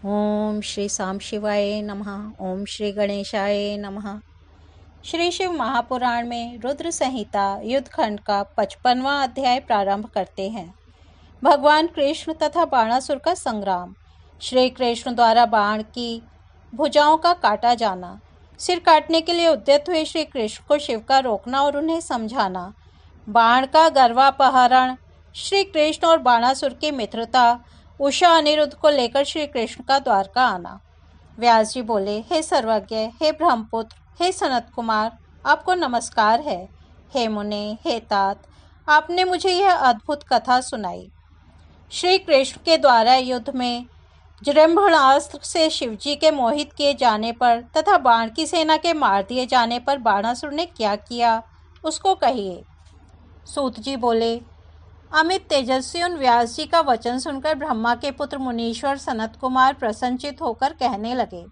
ओम श्री साम शिवाय नमः। ओम श्री गणेशाय नमः। श्री शिव महापुराण में रुद्र संहिता युद्ध खंड का 55वां अध्याय प्रारंभ करते हैं। भगवान कृष्ण तथा बाणासुर का संग्राम। श्री कृष्ण द्वारा बाण की भुजाओं का काटा जाना। सिर काटने के लिए उद्यत हुए श्री कृष्ण को शिव का रोकना और उन्हें समझाना। बाण का गर्वापहरण। श्री कृष्ण और बाणासुर की मित्रता। उषा अनिरुद्ध को लेकर श्री कृष्ण का द्वारका आना। व्यास जी बोले, हे सर्वज्ञ, हे ब्रह्मपुत्र, हे सनत कुमार, आपको नमस्कार है। हे मुने, हे तात, आपने मुझे यह अद्भुत कथा सुनाई। श्री कृष्ण के द्वारा युद्ध में जृंभणास्त्र से शिवजी के मोहित किए जाने पर तथा बाण की सेना के मार दिए जाने पर बाणासुर ने क्या किया, उसको कहिए। सूत जी बोले, अमित तेजस्वी उन व्यास जी का वचन सुनकर ब्रह्मा के पुत्र मुनीश्वर सनत कुमार प्रसन्नचित होकर कहने लगे।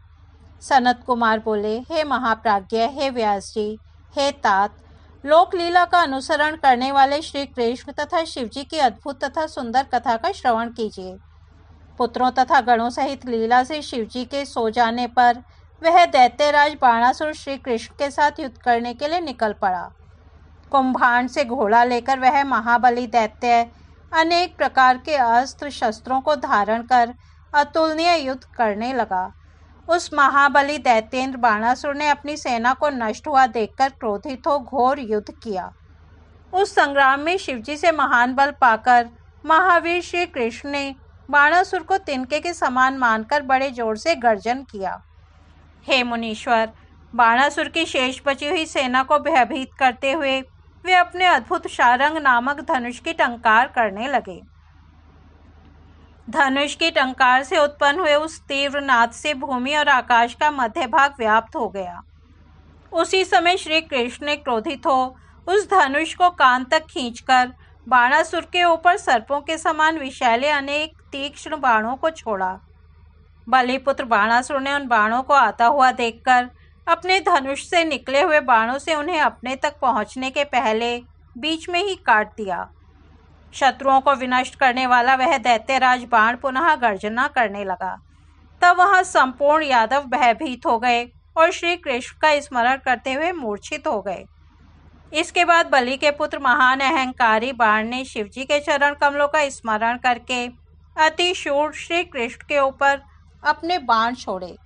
सनत कुमार बोले, हे महाप्राज्ञ, हे व्यास जी, हे तात, लोक लीला का अनुसरण करने वाले श्री कृष्ण तथा शिवजी की अद्भुत तथा सुंदर कथा का श्रवण कीजिए। पुत्रों तथा गणों सहित लीला से शिवजी के सो जाने पर वह दैत्यराज बाणासुर श्री कृष्ण के साथ युद्ध करने के लिए निकल पड़ा। कुंभांड से घोड़ा लेकर वह महाबली दैत्य अनेक प्रकार के अस्त्र शस्त्रों को धारण कर अतुलनीय युद्ध करने लगा। उस महाबली दैत्येंद्र बाणासुर ने अपनी सेना को नष्ट हुआ देखकर क्रोधित हो घोर युद्ध किया। उस संग्राम में शिवजी से महान बल पाकर महावीर श्री कृष्ण ने बाणासुर को तिनके के समान मानकर बड़े जोर से गर्जन किया। हे मुनीश्वर, बाणासुर की शेष बची हुई सेना को भयभीत करते हुए वे अपने अद्भुत शारंग नामक धनुष की टंकार करने लगे। धनुष की टंकार से उत्पन्न हुए उस तीव्र नाद से भूमि और आकाश का मध्य भाग व्याप्त हो गया। उसी समय श्री कृष्ण ने क्रोधित हो उस धनुष को कान तक खींचकर बाणासुर के ऊपर सर्पों के समान विषैले अनेक तीक्ष्ण बाणों को छोड़ा। बलिपुत्र बाणासुर ने उन बाणों को आता हुआ देखकर अपने धनुष से निकले हुए बाणों से उन्हें अपने तक पहुंचने के पहले बीच में ही काट दिया। शत्रुओं को विनष्ट करने वाला वह दैत्यराज बाण पुनः गर्जना करने लगा। तब वहां संपूर्ण यादव भयभीत हो गए और श्री कृष्ण का स्मरण करते हुए मूर्छित हो गए। इसके बाद बलि के पुत्र महान अहंकारी बाण ने शिवजी के चरण कमलों का स्मरण करके अति शूर श्री कृष्ण के ऊपर अपने बाण छोड़े।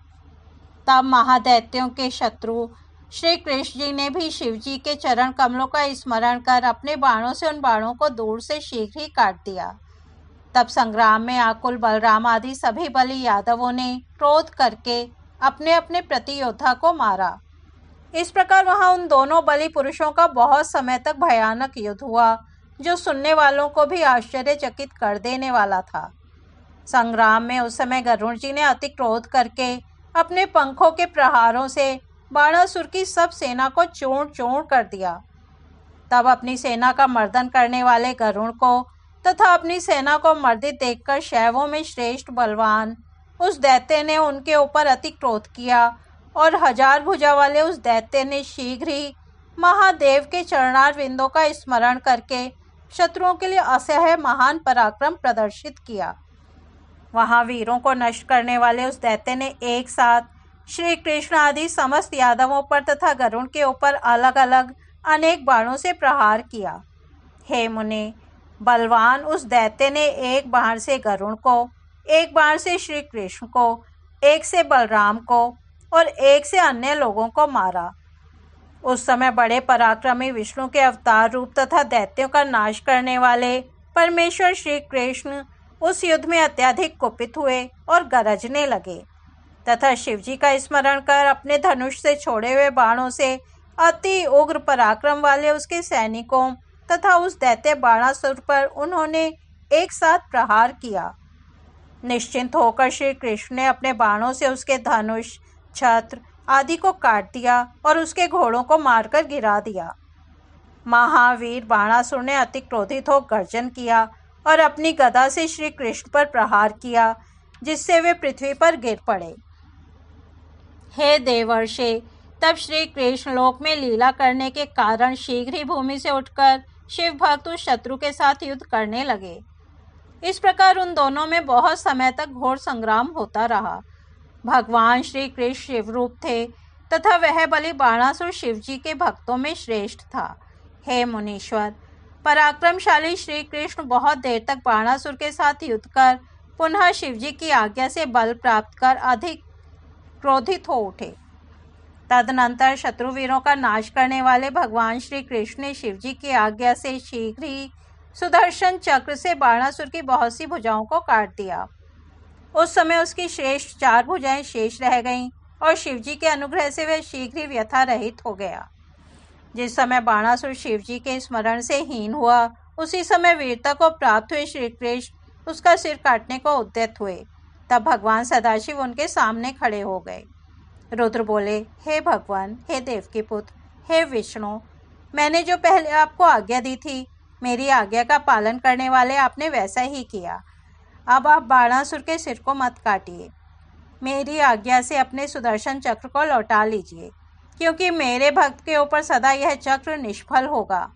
तब महादैत्यों के शत्रु श्री कृष्ण जी ने भी शिवजी के चरण कमलों का स्मरण कर अपने बाणों से उन बाणों को दूर से शीघ्र ही काट दिया। तब संग्राम में आकुल बलराम आदि सभी बलि यादवों ने क्रोध करके अपने अपने प्रतियोद्धा को मारा। इस प्रकार वहां उन दोनों बलि पुरुषों का बहुत समय तक भयानक युद्ध हुआ, जो सुनने वालों को भी आश्चर्यचकित कर देने वाला था। संग्राम में उस समय गरुड़ जी ने अति क्रोध करके अपने पंखों के प्रहारों से बाणासुर की सब सेना को चूर्ण चूर्ण कर दिया। तब अपनी सेना का मर्दन करने वाले गरुड़ को तथा अपनी सेना को मर्दित देखकर शैवों में श्रेष्ठ बलवान उस दैत्य ने उनके ऊपर अति क्रोध किया और 1000 भुजा वाले उस दैत्य ने शीघ्र ही महादेव के चरणार विंदों का स्मरण करके शत्रुओं के लिए असह्य महान पराक्रम प्रदर्शित किया। वहां वीरों को नष्ट करने वाले उस दैत्य ने एक साथ श्री कृष्ण आदि समस्त यादवों पर तथा गरुड़ के ऊपर अलग अलग अनेक बाणों से प्रहार किया। हे मुने, बलवान उस दैत्य ने एक बाण से गरुड़ को, एक बाण से श्री कृष्ण को, एक से बलराम को और एक से अन्य लोगों को मारा। उस समय बड़े पराक्रमी विष्णु के अवतार रूप तथा दैत्यों का नाश करने वाले परमेश्वर श्री कृष्ण उस युद्ध में अत्यधिक कुपित हुए और गरजने लगे तथा शिवजी का स्मरण कर अपने धनुष से छोड़े हुए बाणों से अति उग्र पराक्रम वाले उसके सैनिकों तथा उस दैत्य बाणासुर पर उन्होंने एक साथ प्रहार किया। निश्चिंत होकर श्री कृष्ण ने अपने बाणों से उसके धनुष, छत्र आदि को काट दिया और उसके घोड़ों को मारकर गिरा दिया। महावीर बाणासुर ने अति क्रोधित हो गर्जन किया और अपनी गदा से श्री कृष्ण पर प्रहार किया, जिससे वे पृथ्वी पर गिर पड़े। हे देवर्षे, तब श्री कृष्ण लोक में लीला करने के कारण शीघ्र ही भूमि से उठकर शिव भक्त उस शत्रु के साथ युद्ध करने लगे। इस प्रकार उन दोनों में बहुत समय तक घोर संग्राम होता रहा। भगवान श्री कृष्ण शिवरूप थे तथा वह बलि बाणासुर शिवजी के भक्तों में श्रेष्ठ था। हे मुनीश्वर, पराक्रमशाली श्री कृष्ण बहुत देर तक बाणासुर के साथ युद्ध कर पुनः शिवजी की आज्ञा से बल प्राप्त कर अधिक क्रोधित हो उठे। तदनंतर शत्रुवीरों का नाश करने वाले भगवान श्री कृष्ण ने शिवजी की आज्ञा से शीघ्र ही सुदर्शन चक्र से बाणासुर की बहुत सी भुजाओं को काट दिया। उस समय उसकी श्रेष्ठ 4 भुजाएं शेष रह गईं और शिवजी के अनुग्रह से वह शीघ्र ही व्यथा रहित हो गया। जिस समय बाणासुर शिवजी के स्मरण से हीन हुआ, उसी समय वीरता को प्राप्त हुए श्री कृष्ण उसका सिर काटने को उद्यत हुए। तब भगवान सदाशिव उनके सामने खड़े हो गए। रुद्र बोले, हे भगवान, हे देवकी पुत्र, हे विष्णु, मैंने जो पहले आपको आज्ञा दी थी, मेरी आज्ञा का पालन करने वाले आपने वैसा ही किया। अब आप बाणासुर के सिर को मत काटिए। मेरी आज्ञा से अपने सुदर्शन चक्र को लौटा लीजिए, क्योंकि मेरे भक्त के ऊपर सदा यह चक्र निष्फल होगा।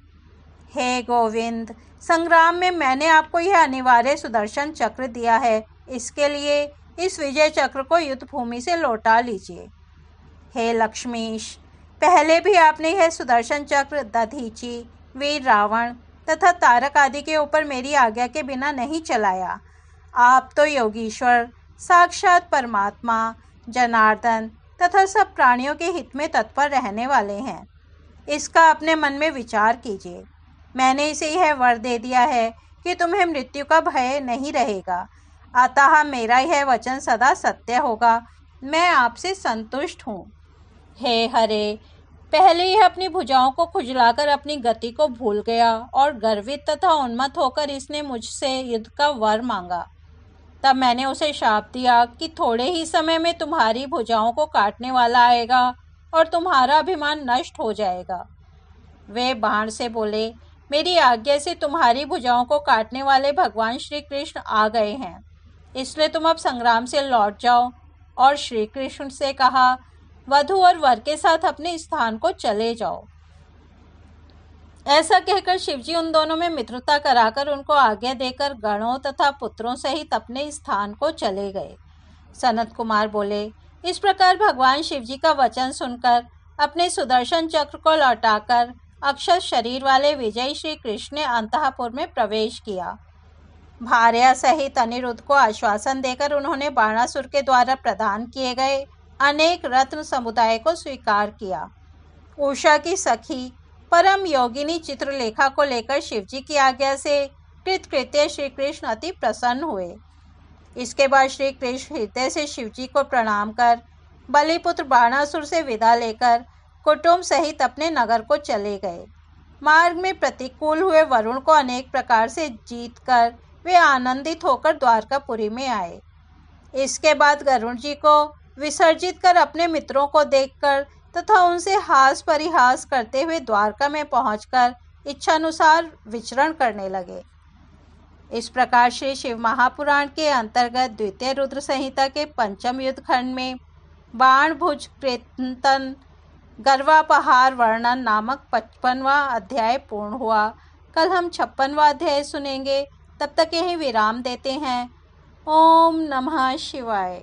हे गोविंद, संग्राम में मैंने आपको यह अनिवार्य सुदर्शन चक्र दिया है, इसके लिए इस विजय चक्र को युद्ध भूमि से लौटा लीजिए। हे लक्ष्मीश, पहले भी आपने यह सुदर्शन चक्र दधीची, वीर रावण तथा तारक आदि के ऊपर मेरी आज्ञा के बिना नहीं चलाया। आप तो योगीश्वर, साक्षात परमात्मा, जनार्दन तथा सब प्राणियों के हित में तत्पर रहने वाले हैं। इसका अपने मन में विचार कीजिए। मैंने इसे यह वर दे दिया है कि तुम्हें मृत्यु का भय नहीं रहेगा, अतः मेरा यह वचन सदा सत्य होगा। मैं आपसे संतुष्ट हूँ। हे हरे, पहले यह अपनी भुजाओं को खुजलाकर अपनी गति को भूल गया और गर्वित तथा उन्मत्त होकर इसने मुझसे युद्ध का वर मांगा। तब मैंने उसे शाप दिया कि थोड़े ही समय में तुम्हारी भुजाओं को काटने वाला आएगा और तुम्हारा अभिमान नष्ट हो जाएगा। वे बाण से बोले, मेरी आज्ञा से तुम्हारी भुजाओं को काटने वाले भगवान श्री कृष्ण आ गए हैं, इसलिए तुम अब संग्राम से लौट जाओ। और श्री कृष्ण से कहा, वधू और वर के साथ अपने स्थान को चले जाओ। ऐसा कहकर शिवजी उन दोनों में मित्रता कराकर उनको आज्ञा देकर गणों तथा पुत्रों सहित अपने स्थान को चले गए। सनत कुमार बोले, इस प्रकार भगवान शिवजी का वचन सुनकर अपने सुदर्शन चक्र को लौटाकर अक्षत शरीर वाले विजयी श्री कृष्ण ने अंतःपुर में प्रवेश किया। भार्या सहित अनिरुद्ध को आश्वासन देकर उन्होंने बाणासुर के द्वारा प्रदान किए गए अनेक रत्न समुदाय को स्वीकार किया। उषा की सखी परम योगिनी चित्रलेखा को लेकर शिवजी की आज्ञा से कृतकृत्य श्री कृष्ण अति प्रसन्न हुए। इसके बाद श्री कृष्ण हृदय से शिवजी को प्रणाम कर बलिपुत्र बाणासुर से विदा लेकर कुटुंब सहित अपने नगर को चले गए। मार्ग में प्रतिकूल हुए वरुण को अनेक प्रकार से जीतकर वे आनंदित होकर द्वारकापुरी में आए। इसके बाद गरुड़ जी को विसर्जित कर अपने मित्रों को देखकर तथा उनसे हास परिहास करते हुए द्वारका में पहुंचकर इच्छानुसार विचरण करने लगे। इस प्रकार श्री शिव महापुराण के अंतर्गत द्वितीय रुद्र संहिता के 5वें युद्ध खंड में बाण भुज कृतन गर्वापहार वर्णन नामक 55वां अध्याय पूर्ण हुआ। कल हम 56वां अध्याय सुनेंगे। तब तक यहीं विराम देते हैं। ओम नमः शिवाय।